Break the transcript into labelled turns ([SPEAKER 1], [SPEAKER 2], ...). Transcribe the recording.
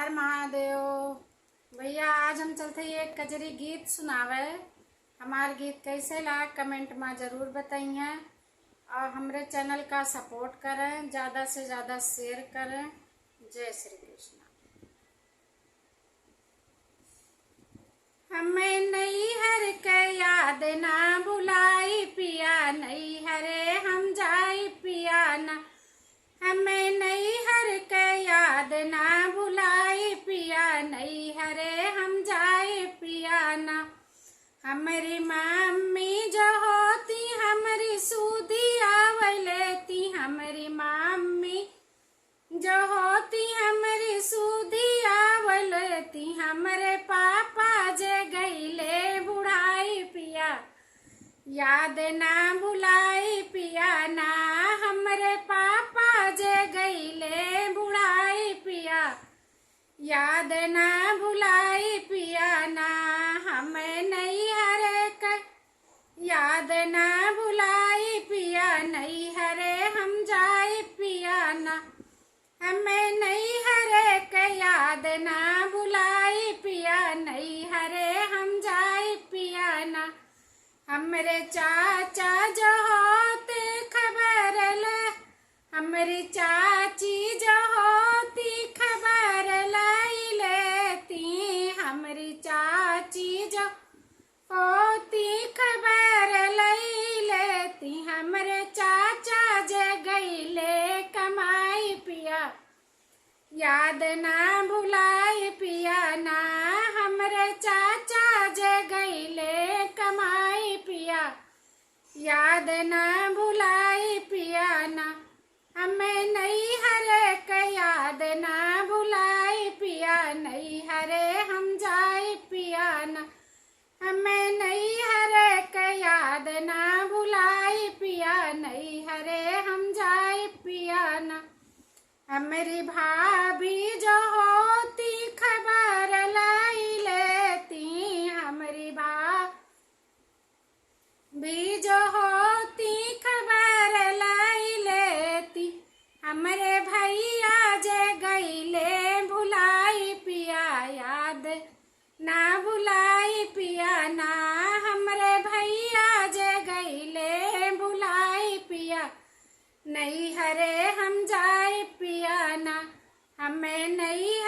[SPEAKER 1] हर महादेव। भैया आज हम चलते एक कजरी गीत सुनावे। हमार गीत कैसे लाग कमेंट में जरूर बताइए और हमारे चैनल का सपोर्ट करें, ज़्यादा से ज़्यादा शेयर करें। जय श्री कृष्ण। हमें नैहर के याद ना भुलाई पिया, नैहरे हम जाई पिया ना। हमें नैहर के याद ना भुलाई पिया, नैहरे हम जाए पिया ना। हमारी मम्मी जो होती हमारी सूदी आवै लेती, हमारी मम्मी जो होती हमारी सूदी आवै लेती। हमारे पापा जे गईले बुढ़ाई पिया, याद ना भुलाई पिया ना। हमारे पापा जे गईले बुढ़ाई पिया, याद ना भुलाई पिया ना। हमें नैहर के याद ना भुलाई पिया, नैहरे हम जाए पिया ना। हमें नैहर के याद ना भुलाई पिया, नैहरे हम जाए पिया ना। हमरे चाचा जो होते खबर ले, हमारी चाची जो होती खबर लाई लेती। हमारी चाची जो होती खबर लाई लेती। हमारे चाचा जे गईले कमाई पिया, याद ना भुलाई पिया ना। हमारे चाचा जे गईले कमाई पिया, याद ना भुलाई पिया ना। हमें नैहर के याद ना भुलाई पिया, नैहरे हम जाए पिया ना। हमें नैहर के याद ना भुलाई पिया, नैहरे हम जाए पिया ना। हमारी भाभी जो होती खबर लाई लेती, हमारी भाभी जो होती खबर लाई लेती। हमारे भैया जे गईले भुलाई पिया, याद ना भुलाई पिया ना। हमारे भैया जे गईले भुलाई पिया, नैहरे हम जाए पिया ना। हमें नैहर